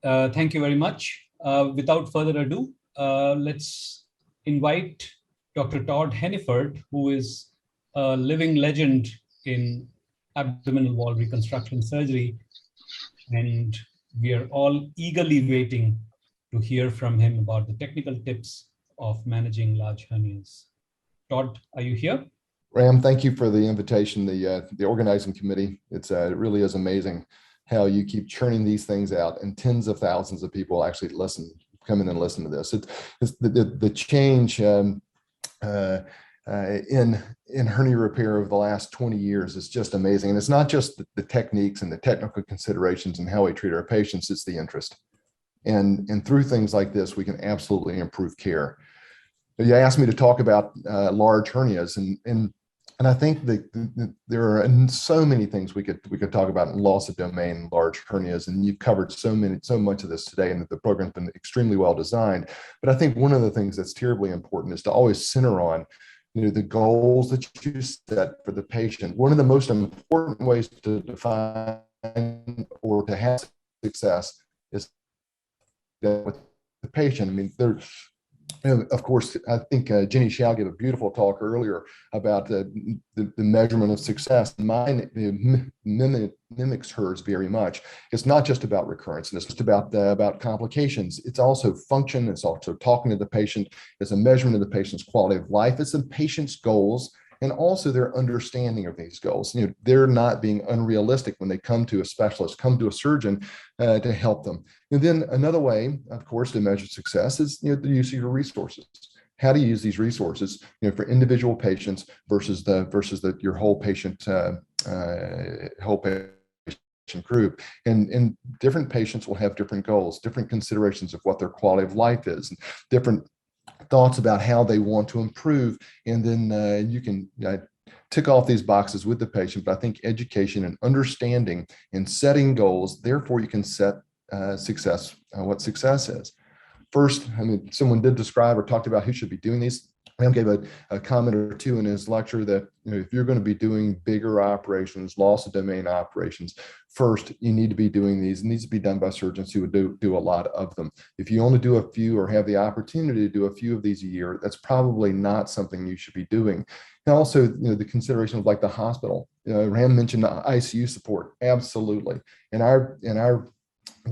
Thank you very much. Without further ado, let's invite Dr. Todd Heniford, who is a living legend in abdominal wall reconstruction surgery. And we are all eagerly waiting to hear from him about the technical tips of managing large hernias. Todd, are you here? Ram, thank you for the invitation, the organizing committee. It really is amazing how you keep churning these things out, and tens of thousands of people actually come in and listen to this. It's the change in hernia repair over the last 20 years is just amazing. And it's not just the techniques and the technical considerations and how we treat our patients, it's the interest. And through things like this, we can absolutely improve care. You asked me to talk about large hernias, and I think that there are so many things we could talk about in loss of domain, large hernias, and you've covered so much of this today, and that the program's been extremely well designed. But I think one of the things that's terribly important is to always center on the goals that you set for the patient. One of the most important ways to define or to have success is with the patient. I mean, of course, I think Jenny Shao gave a beautiful talk earlier about the measurement of success. Mine mimics hers very much. It's not just about recurrence, and it's just about complications. It's also function. It's also talking to the patient. It's a measurement of the patient's quality of life. It's the patient's goals, and also their understanding of these goals. They're not being unrealistic when they come to a specialist, come to a surgeon to help them. And then another way, of course, to measure success is the use of your resources. How to use these resources, for individual patients versus your whole patient group. And different patients will have different goals, different considerations of what their quality of life is, and different thoughts about how they want to improve. And then you can tick off these boxes with the patient. But I think education and understanding and setting goals, therefore you can set success, what success is. First, I mean, someone did describe or talked about who should be doing these. Ram gave a comment or two in his lecture that if you're going to be doing bigger operations, loss of domain operations, first you need to be doing these. It needs to be done by surgeons who would do a lot of them. If you only do a few or have the opportunity to do a few of these a year, that's probably not something you should be doing. And also, the consideration of like the hospital. Ram mentioned the ICU support. Absolutely. In our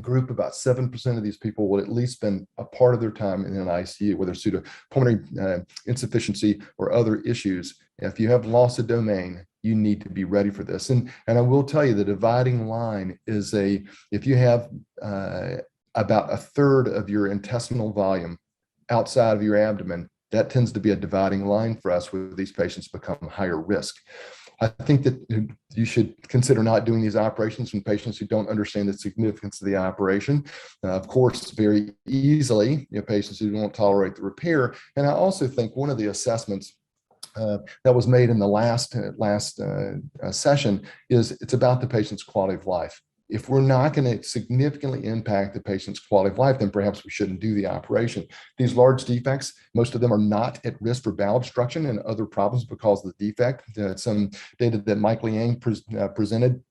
group, about 7% of these people will at least spend a part of their time in an ICU, whether it's due to pulmonary insufficiency or other issues. If you have loss of domain, you need to be ready for this. And I will tell you, the dividing line is if you have about a third of your intestinal volume outside of your abdomen, that tends to be a dividing line for us where these patients become higher risk. I think that you should consider not doing these operations in patients who don't understand the significance of the operation. Of course, very easily, patients who don't tolerate the repair. And I also think one of the assessments that was made in the last session is it's about the patient's quality of life. If we're not going to significantly impact the patient's quality of life, then perhaps we shouldn't do the operation. These large defects, most of them are not at risk for bowel obstruction and other problems because of the defect. Some data that Mike Liang presented.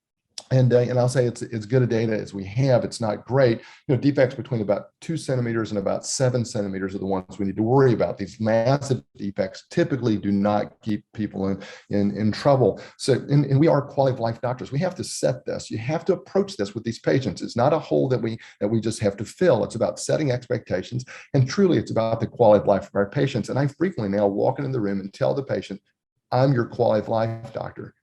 And I'll say it's as good a data as we have. It's not great. Defects between about 2 centimeters and about 7 centimeters are the ones we need to worry about. These massive defects typically do not keep people in trouble. So, and we are quality of life doctors. We have to set this. You have to approach this with these patients. It's not a hole that we just have to fill. It's about setting expectations, and truly, it's about the quality of life of our patients. And I frequently now walk into the room and tell the patient, "I'm your quality of life doctor."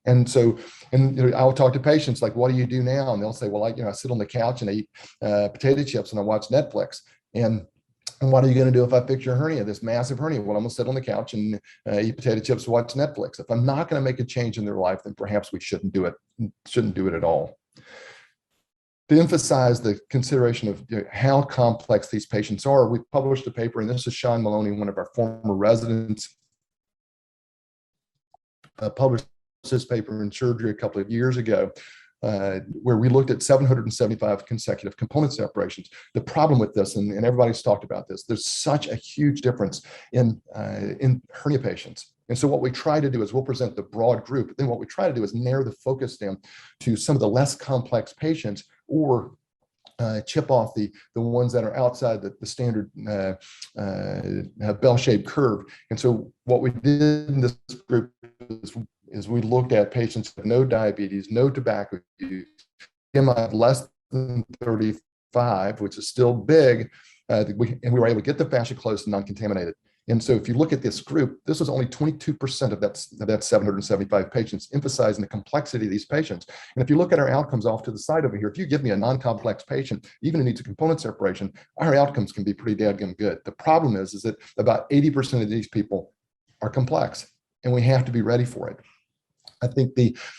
And so, I'll talk to patients like, "What do you do now?" And they'll say, "Well, I sit on the couch and I eat potato chips and I watch Netflix." And what are you going to do if I fix your hernia, this massive hernia? Well, I'm going to sit on the couch and eat potato chips, watch Netflix. If I'm not going to make a change in their life, then perhaps we shouldn't do it at all. To emphasize the consideration of how complex these patients are, we published a paper, and this is Sean Maloney, one of our former residents, published this paper in surgery a couple of years ago, where we looked at 775 consecutive component separations. The problem with this, and everybody's talked about this, there's such a huge difference in hernia patients. And so what we try to do is we'll present the broad group, but then what we try to do is narrow the focus down to some of the less complex patients, or chip off the ones that are outside the standard bell-shaped curve. And so what we did in this group is we looked at patients with no diabetes, no tobacco use, BMI less than 35, which is still big, and we were able to get the fascia closed and non-contaminated. And so if you look at this group, this was only 22% of that 775 patients, emphasizing the complexity of these patients. And if you look at our outcomes off to the side over here, if you give me a non-complex patient, even who needs a component separation, our outcomes can be pretty dadgum good. The problem is that about 80% of these people are complex, and we have to be ready for it. I think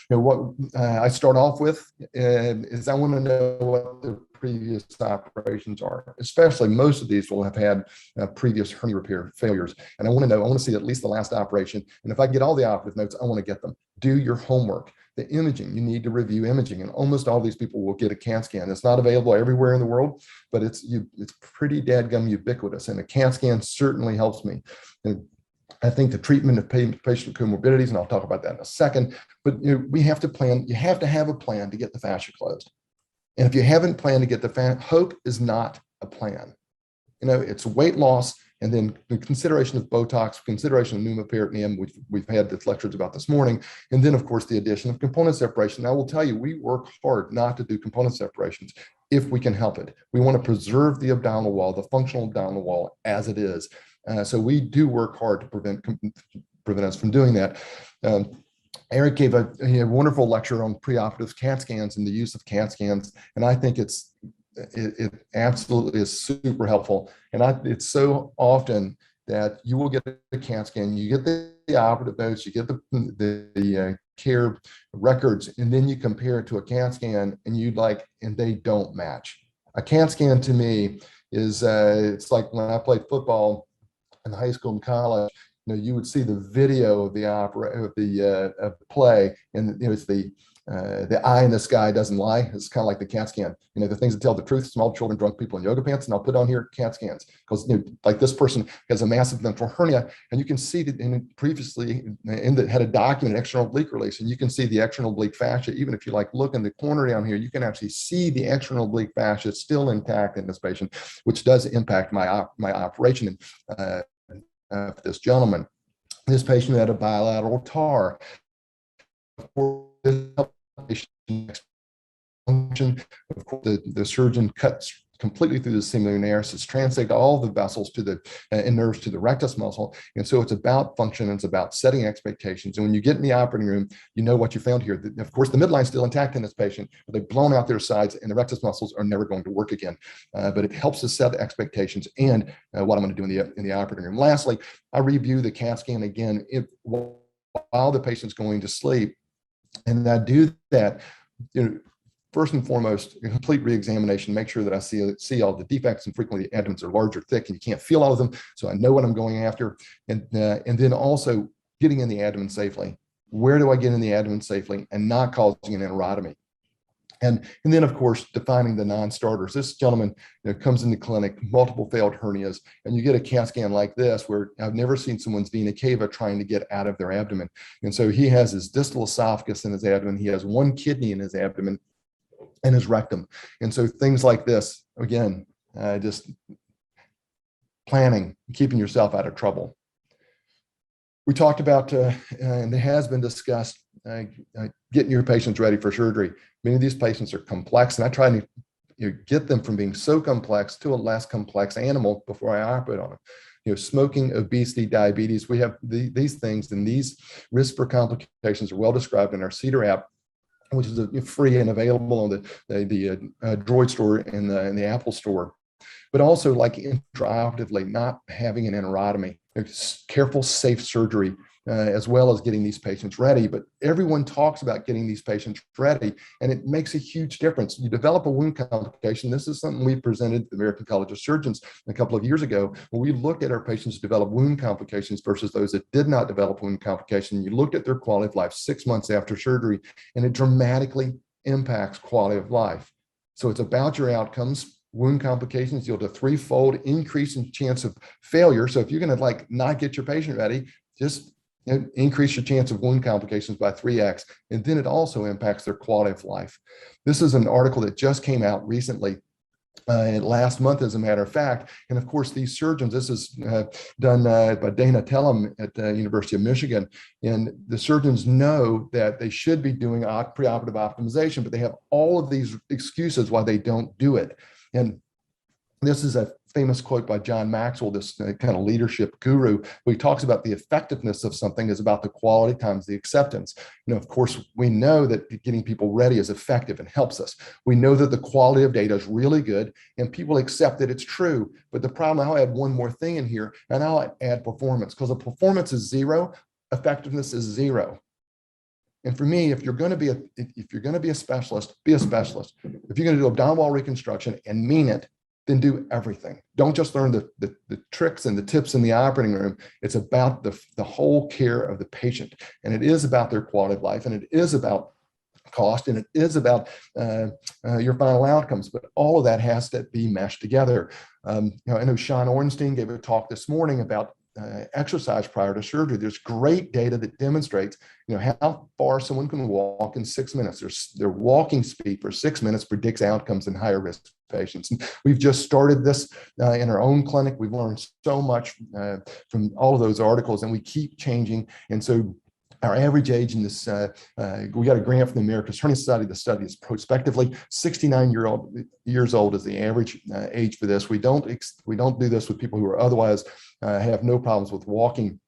what I start off with is I want to know what the previous operations are. Especially most of these will have had previous hernia repair failures, and I want to see at least the last operation. And if I get all the operative notes, I want to get them. Do your homework. The imaging, you need to review imaging, and almost all these people will get a CAT scan. It's not available everywhere in the world, but it's pretty dadgum ubiquitous, and a CAT scan certainly helps me. And I think the treatment of patient comorbidities, and I'll talk about that in a second, but we have to plan. You have to have a plan to get the fascia closed. And if you haven't planned to get hope is not a plan. It's weight loss, and then the consideration of Botox, consideration of pneumoperitoneum, which we've had the lectures about this morning, and then of course the addition of component separation. I will tell you, we work hard not to do component separations if we can help it. We want to preserve the abdominal wall, the functional abdominal wall as it is. So we do work hard to prevent us from doing that. Eric gave a wonderful lecture on preoperative CAT scans and the use of CAT scans, and I think it absolutely is super helpful. And it's so often that you will get a CAT scan, you get the operative notes, you get the care records, and then you compare it to a CAT scan, and they don't match. A CAT scan to me is it's like when I played football in high school and college. You would see the video of the play, and it's the eye in the sky doesn't lie. It's kind of like the CAT scan. The things that tell the truth: small children, drunk people in yoga pants. And I'll put on here CAT scans because like this person has a massive ventral hernia, and you can see that previously had a documented external oblique release, and you can see the external oblique fascia. Even if you look in the corner down here, you can actually see the external oblique fascia still intact in this patient, which does impact my operation. For this gentleman, this patient had a bilateral TAR. Of course, the surgeon cuts completely through the semilunaris. It's translated all the vessels and nerves to the rectus muscle. And so it's about function, and it's about setting expectations. And when you get in the operating room, you know what you found here. Of course, the midline's still intact in this patient, but they've blown out their sides, and the rectus muscles are never going to work again. But it helps us set expectations and what I'm going to do in the operating room. Lastly, I review the CAT scan again while the patient's going to sleep. And I do that, first and foremost, a complete reexamination, make sure that I see all the defects, and frequently the abdomens are large or thick, and you can't feel all of them, so I know what I'm going after. And then also getting in the abdomen safely. Where do I get in the abdomen safely and not causing an enterotomy? And then, of course, defining the non-starters. This gentleman comes in the clinic, multiple failed hernias, and you get a CAT scan like this, where I've never seen someone's vena cava trying to get out of their abdomen. And so he has his distal esophagus in his abdomen. He has one kidney in his abdomen and his rectum. And so things like this, again, just planning, keeping yourself out of trouble. We talked about, and it has been discussed, getting your patients ready for surgery. Many of these patients are complex, and I try to get them from being so complex to a less complex animal before I operate on them. Smoking, obesity, diabetes, we have these things, and these risks for complications are well described in our CEDAR app, which is free and available on the Droid store and the Apple store. But also, intraoperatively, not having an enterotomy, careful, safe surgery, as well as getting these patients ready. But everyone talks about getting these patients ready, and it makes a huge difference. You develop a wound complication. This is something we presented to the American College of Surgeons a couple of years ago, when we looked at our patients who developed wound complications versus those that did not develop wound complication. You looked at their quality of life 6 months after surgery, and it dramatically impacts quality of life. So it's about your outcomes. Wound complications yield a 3-fold increase in chance of failure. So if you're going to not get your patient ready, just increase your chance of wound complications by 3x. And then it also impacts their quality of life. This is an article that just came out recently last month, as a matter of fact. And of course, these surgeons, this is done by Dana Tellem at the University of Michigan. And the surgeons know that they should be doing preoperative optimization, but they have all of these excuses why they don't do it. And this is a famous quote by John Maxwell, this kind of leadership guru, where he talks about the effectiveness of something is about the quality times the acceptance. Of course, we know that getting people ready is effective and helps us. We know that the quality of data is really good and people accept that it's true. But the problem, I'll add one more thing in here, and I'll add performance, because if performance is zero, effectiveness is zero. And for me, if you're going to be a specialist, be a specialist. If you're going to do abdominal wall reconstruction and mean it, then do everything. Don't just learn the tricks and the tips in the operating room. It's about the whole care of the patient. And it is about their quality of life, and it is about cost, and it is about your final outcomes. But all of that has to be meshed together. I know Sean Ornstein gave a talk this morning about exercise prior to surgery. There's great data that demonstrates, how far someone can walk in 6 minutes. Their walking speed for 6 minutes predicts outcomes in higher risk patients. And we've just started this in our own clinic. We've learned so much from all of those articles, and we keep changing. And so our average age in this, we got a grant from the American Hernias Society. The study is prospectively 69 years old is the average age for this. We don't do this with people who are otherwise have no problems with walking.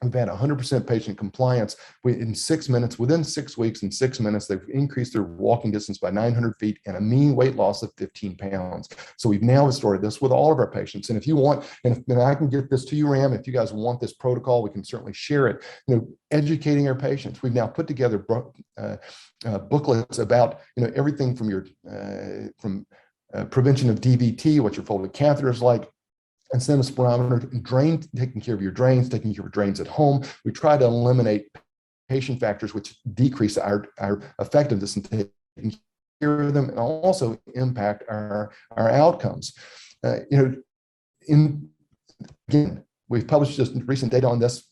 We've had 100% patient compliance. Within 6 weeks, in 6 minutes, they've increased their walking distance by 900 feet and a mean weight loss of 15 pounds. So we've now started this with all of our patients. And if you want, and I can get this to you, Ram, if you guys want this protocol, we can certainly share it. Educating our patients. We've now put together booklets about, everything from prevention of DVT, what your folded catheter is like, and stem spirometer, taking care of your drains, taking care of drains at home. We try to eliminate patient factors which decrease our effectiveness in taking care of them, and also impact our outcomes. Again, we've published just recent data on this,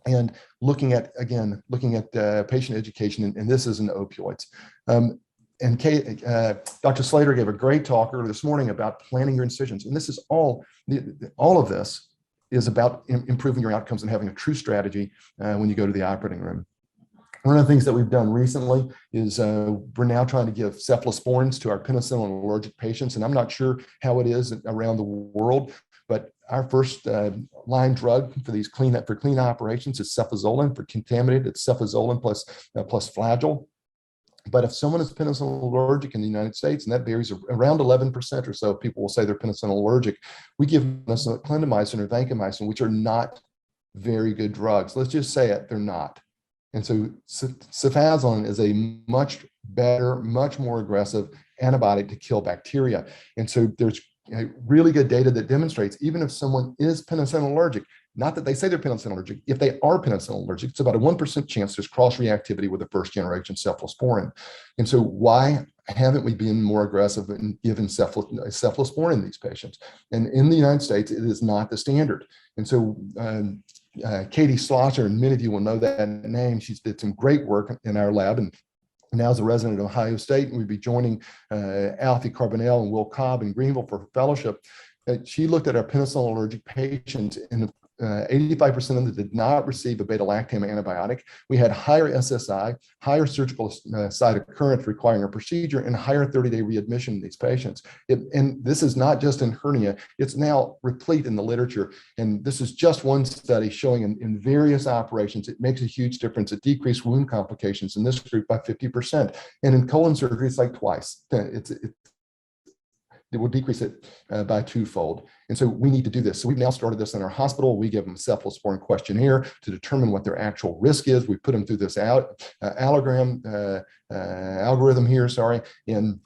and looking at patient education, and this is in opioids. And Dr. Slater gave a great talk earlier this morning about planning your incisions. And this is all of this is about improving your outcomes and having a true strategy when you go to the operating room. One of the things that we've done recently is we're now trying to give cephalosporins to our penicillin allergic patients. And I'm not sure how it is around the world, but our first line drug for these clean operations is cefazolin. For contaminated, it's cefazolin plus Flagyl. But if someone is penicillin allergic in the United States, and that varies around 11% or so, people will say they're penicillin allergic, we give clindamycin or vancomycin, which are not very good drugs. Let's just say it, they're not. And so cefazolin is a much better, much more aggressive antibiotic to kill bacteria. And so there's really good data that demonstrates, even if someone is penicillin allergic, not that they say they're penicillin allergic, if they are penicillin allergic, it's about a 1% chance there's cross-reactivity with the first generation cephalosporin. And so why haven't we been more aggressive in giving cephalosporin in these patients? And in the United States, it is not the standard. And so Katie Slosser, and many of you will know that name, she's did some great work in our lab, and now as a resident of Ohio State, and we'd be joining Alfie Carbonell and Will Cobb in Greenville for fellowship. She looked at our penicillin allergic patients, and 85% of them did not receive a beta-lactam antibiotic. We had higher SSI, higher surgical site occurrence requiring a procedure, and higher 30-day readmission in these patients. And this is not just in hernia, it's now replete in the literature. And this is just one study showing in various operations, it makes a huge difference. It decreased wound complications in this group by 50%. And in colon surgery, it's like twice. It will decrease it by twofold. And so we need to do this. So we've now started this in our hospital. We give them a cephalosporin questionnaire to determine what their actual risk is. We put them through this algorithm here, and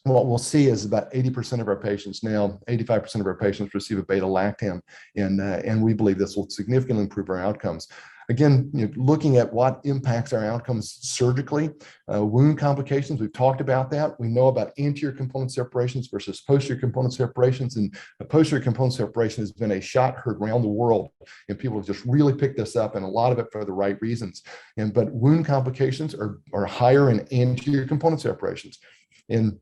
what we'll see is about 80% of our patients now, 85% of our patients receive a beta-lactam, and we believe this will significantly improve our outcomes. Again, looking at what impacts our outcomes surgically, wound complications, we've talked about that. We know about anterior component separations versus posterior component separations, and a posterior component separation has been a shot heard around the world, and people have just really picked this up, and a lot of it for the right reasons. But wound complications are higher in anterior component separations. And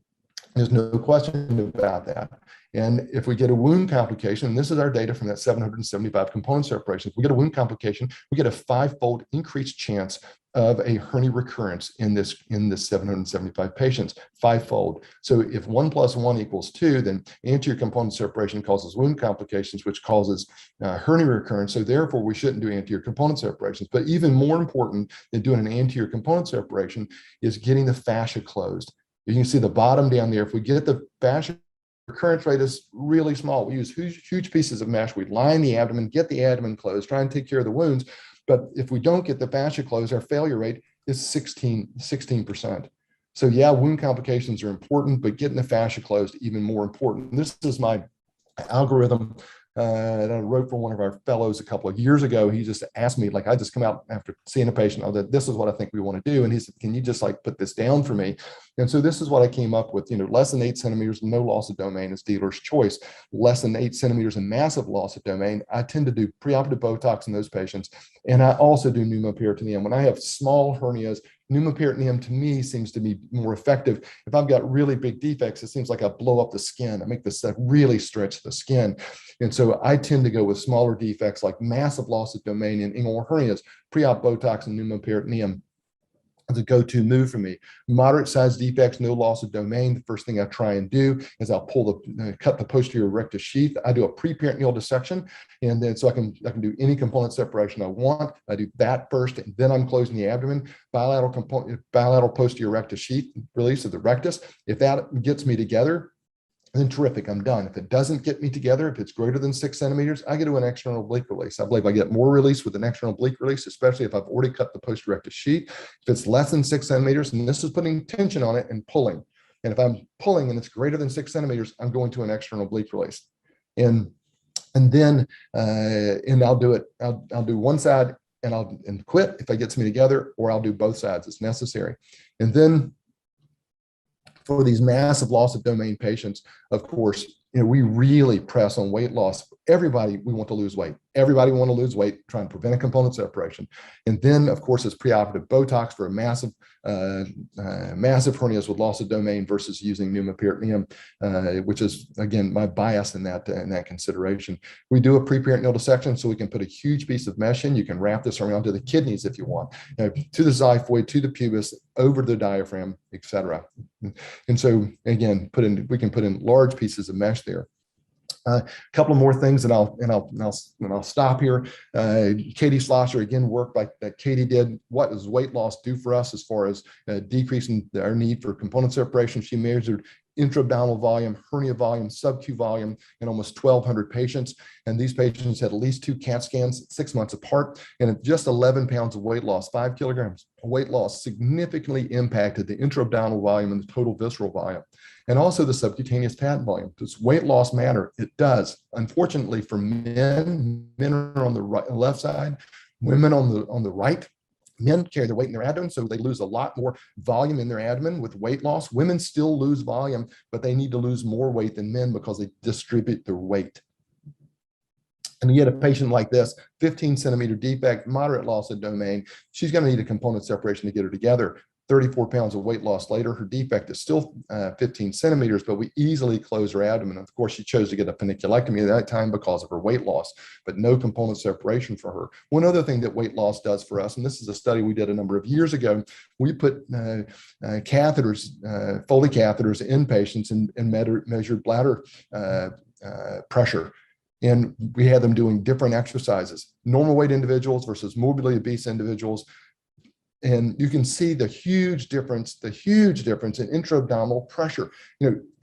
There's no question about that. And if we get a wound complication, and this is our data from that 775 component separation, if we get a wound complication, we get a 5-fold increased chance of a hernia recurrence in this 775 patients, 5-fold. So if 1 + 1 = 2, then anterior component separation causes wound complications, which causes hernia recurrence. So therefore, we shouldn't do anterior component separations. But even more important than doing an anterior component separation is getting the fascia closed. You can see the bottom down there. If we get the fascia, recurrence rate is really small. We use huge pieces of mesh. We line the abdomen, get the abdomen closed, try and take care of the wounds. But if we don't get the fascia closed, our failure rate is 16%. So yeah, wound complications are important, but getting the fascia closed even more important. This is my algorithm that I wrote for one of our fellows a couple of years ago. He just asked me, like, I just come out after seeing a patient, this is what I think we want to do. And he said, can you just like put this down for me? And so this is what I came up with, less than 8 centimeters, no loss of domain is dealer's choice. Less than 8 centimeters and massive loss of domain, I tend to do preoperative Botox in those patients. And I also do pneumoperitoneum. When I have small hernias, pneumoperitoneum to me seems to be more effective. If I've got really big defects, it seems like I blow up the skin. I make this stuff really stretch the skin. And so I tend to go with smaller defects like massive loss of domain in inguinal hernias, pre-op Botox and pneumoperitoneum. The go-to move for me. Moderate sized defects, no loss of domain. The first thing I try and do is I'll cut the posterior rectus sheath. I do a pre-peritoneal dissection, and then so I can do any component separation I want. I do that first, and then I'm closing the abdomen. Bilateral posterior rectus sheath, release of the rectus. If that gets me together, then terrific, I'm done. If it doesn't get me together, if it's greater than 6 centimeters, I get to an external oblique release. I believe I get more release with an external oblique release, especially if I've already cut the posterior rectus sheath. If it's less than 6 centimeters, and this is putting tension on it and pulling. And if I'm pulling and it's greater than 6 centimeters, I'm going to an external oblique release. And then I'll do it. I'll do one side and quit if it gets me together, or I'll do both sides as necessary. And then for these massive loss of domain patients, of course, we really press on weight loss. Everybody, we want to lose weight. Everybody want to lose weight, try and prevent a component separation. And then, of course, it's preoperative Botox for a massive hernias with loss of domain versus using pneumoperitoneum, which is, again, my bias in that consideration. We do a pre-peritoneal dissection so we can put a huge piece of mesh in. You can wrap this around to the kidneys if you want, to the xiphoid, to the pubis, over the diaphragm, etc. And so, again, we can put in large pieces of mesh there. A couple of more things, and I'll stop here. Katie Schlosser, again, work like that Katie did. What does weight loss do for us as far as decreasing our need for component separation? She measured intra-abdominal volume, hernia volume, sub-Q volume in almost 1,200 patients. And these patients had at least 2 CAT scans 6 months apart. And just 11 pounds of weight loss, 5 kilograms of weight loss significantly impacted the intra-abdominal volume and the total visceral volume. And also the subcutaneous fat volume. Does weight loss matter? It does. Unfortunately for men are on the left side, women on the right. Men carry their weight in their abdomen, so they lose a lot more volume in their abdomen with weight loss. Women still lose volume, but they need to lose more weight than men because they distribute their weight. And yet a patient like this, 15 centimeter defect, moderate loss of domain, she's going to need a component separation to get her together. 34 pounds of weight loss later, her defect is still 15 centimeters, but we easily close her abdomen. Of course, she chose to get a paniculectomy at that time because of her weight loss, but no component separation for her. One other thing that weight loss does for us, and this is a study we did a number of years ago, we put catheters, Foley catheters in patients and measured bladder pressure. And we had them doing different exercises, normal weight individuals versus morbidly obese individuals. And you can see the huge difference in intra-abdominal pressure.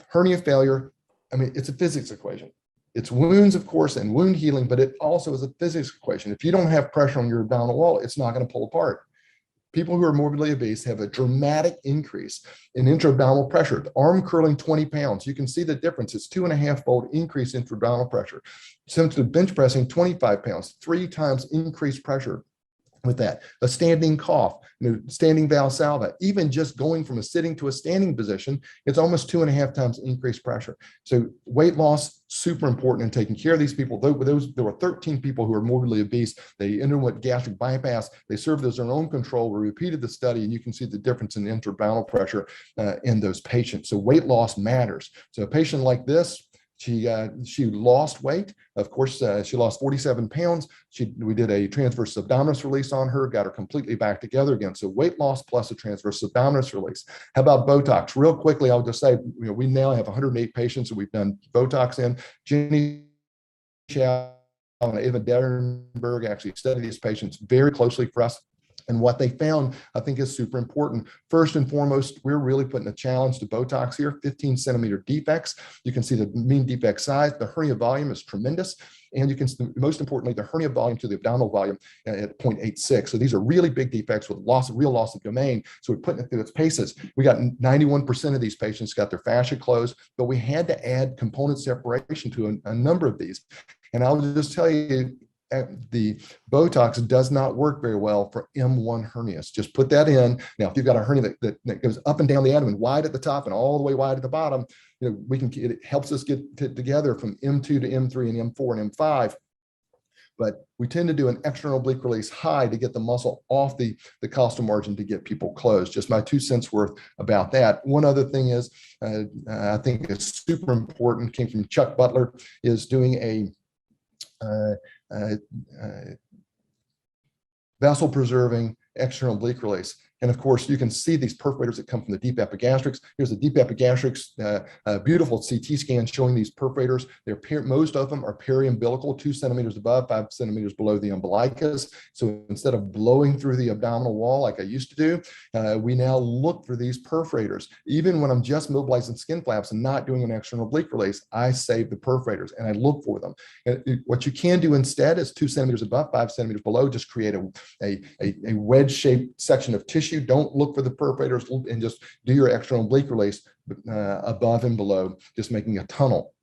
Hernia failure, I mean, it's a physics equation. It's wounds, of course, and wound healing, but it also is a physics equation. If you don't have pressure on your abdominal wall, it's not going to pull apart. People who are morbidly obese have a dramatic increase in intra-abdominal pressure. The arm curling 20 pounds, you can see the difference. It's 2.5-fold increase in intra-abdominal pressure. Sensitive bench pressing 25 pounds, 3 times increased pressure. with that. A standing cough, standing Valsalva, even just going from a sitting to a standing position, it's almost 2.5 times increased pressure. So weight loss, super important in taking care of these people. There were 13 people who were morbidly obese. They underwent gastric bypass. They served as their own control. We repeated the study, and you can see the difference in intra-abdominal pressure in those patients. So weight loss matters. So a patient like this, she lost weight. Of course, she lost 47 pounds. We did a transverse abdominis release on her, got her completely back together again. So weight loss plus a transverse abdominis release. How about Botox? Real quickly, I'll just say, we now have 108 patients that we've done Botox in. Jenny Chow and Eva Derenberg actually studied these patients very closely for us. And what they found, I think, is super important. First and foremost, we're really putting a challenge to Botox here, 15 centimeter defects. You can see the mean defect size. The hernia volume is tremendous. And you can, most importantly, the hernia volume to the abdominal volume at 0.86. So these are really big defects with real loss of domain. So we're putting it through its paces. We got 91% of these patients got their fascia closed, but we had to add component separation to a number of these. And I'll just tell you, the Botox does not work very well for M1 hernias. Just put that in. Now, if you've got a hernia that goes up and down the abdomen, wide at the top and all the way wide at the bottom, it helps us get together from M2 to M3 and M4 and M5. But we tend to do an external oblique release high to get the muscle off the costal margin to get people closed. Just my 2 cents worth about that. One other thing is, I think is super important, came from Chuck Butler, is doing a vessel preserving external oblique release. And of course, you can see these perforators that come from the deep epigastrics. Here's the deep epigastrics, beautiful CT scan showing these perforators. Most of them are peri-umbilical, 2 centimeters above, 5 centimeters below the umbilicus. So instead of blowing through the abdominal wall like I used to do, we now look for these perforators. Even when I'm just mobilizing skin flaps and not doing an external oblique release, I save the perforators and I look for them. And what you can do instead is 2 centimeters above, 5 centimeters below, just create a wedge-shaped section of tissue. Don't look for the perforators and just do your external oblique release above and below, just making a tunnel.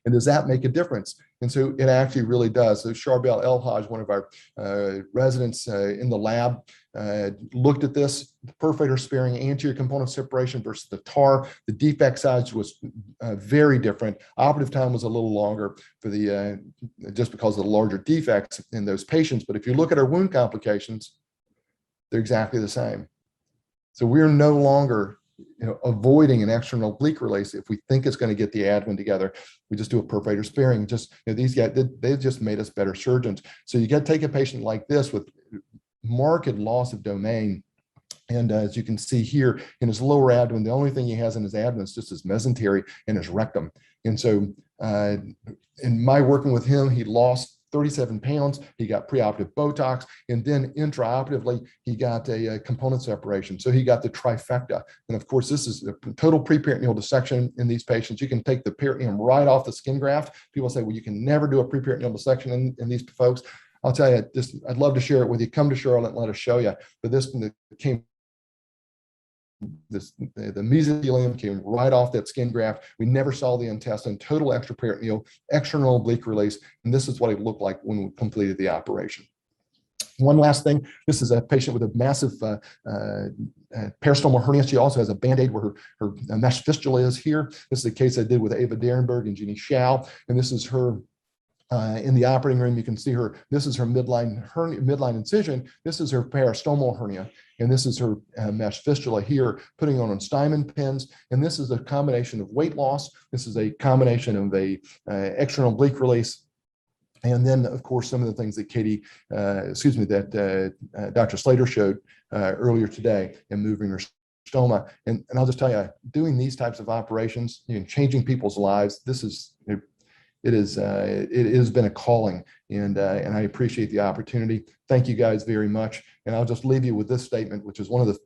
And does that make a difference? And so it actually really does. So Charbel Elhaj, one of our residents in the lab, looked at this perforator sparing anterior component separation versus the TAR. The defect size was very different. Operative time was a little longer for the just because of the larger defects in those patients. But if you look at our wound complications, they're exactly the same. So we're no longer avoiding an external oblique release if we think it's going to get the abdomen together. We just do a perforator sparing. Just these guys, they've just made us better surgeons. So you got to take a patient like this with marked loss of domain. And as you can see here in his lower abdomen, the only thing he has in his abdomen is just his mesentery and his rectum. And so in my working with him, he lost 37 pounds. He got preoperative Botox, and then intraoperatively, he got a component separation. So he got the trifecta. And of course, this is a total preperitoneal dissection in these patients. You can take the peritoneum right off the skin graft. People say, well, you can never do a preperitoneal dissection in these folks. I'll tell you, I'd love to share it with you. Come to Charlotte and let us show you. But this came. The mesothelium came right off that skin graft. We never saw the intestine, total extraperitoneal, external oblique release. And this is what it looked like when we completed the operation. One last thing, this is a patient with a massive peristomal hernia. She also has a Band-Aid where her mesh fistula is here. This is a case I did with Eva Derenberg and Jenny Chow. And this is her in the operating room. You can see her, this is her midline incision. This is her peristomal hernia. And this is her mesh fistula here, putting on Steinman pins. And this is a combination of weight loss. This is a combination of a external oblique release. And then, of course, some of the things that Dr. Slater showed earlier today in moving her stoma. And I'll just tell you, doing these types of operations, changing people's lives, it has been a calling, and I appreciate the opportunity. Thank you guys very much. And I'll just leave you with this statement, which is one of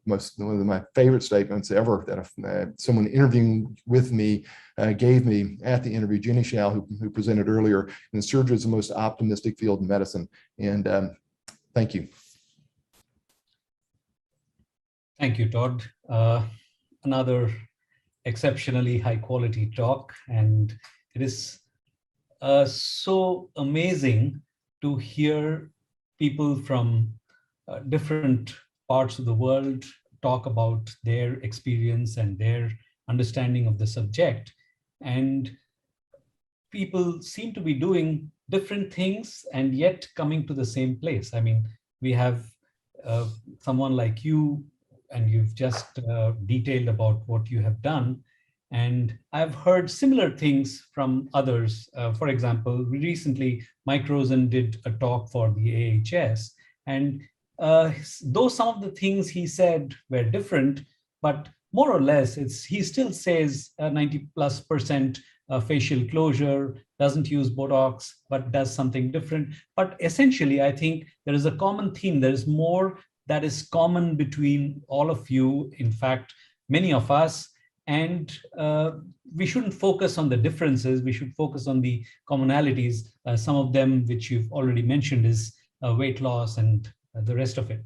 my favorite statements ever that someone interviewing with me gave me at the interview. Jenny Chow, who presented earlier, and surgery is the most optimistic field in medicine. And thank you. Thank you, Todd. Another exceptionally high quality talk, and it is so amazing to hear people from different parts of the world talk about their experience and their understanding of the subject. And people seem to be doing different things and yet coming to the same place. I mean, we have someone like you, and you've just detailed about what you have done. And I've heard similar things from others. For example, recently, Mike Rosen did a talk for the AHS. And though some of the things he said were different, but more or less, he still says 90+% facial closure, doesn't use Botox, but does something different. But essentially, I think there is a common theme. There is more that is common between all of you, in fact, many of us. And we shouldn't focus on the differences. We should focus on the commonalities. Some of them, which you've already mentioned, is weight loss and the rest of it.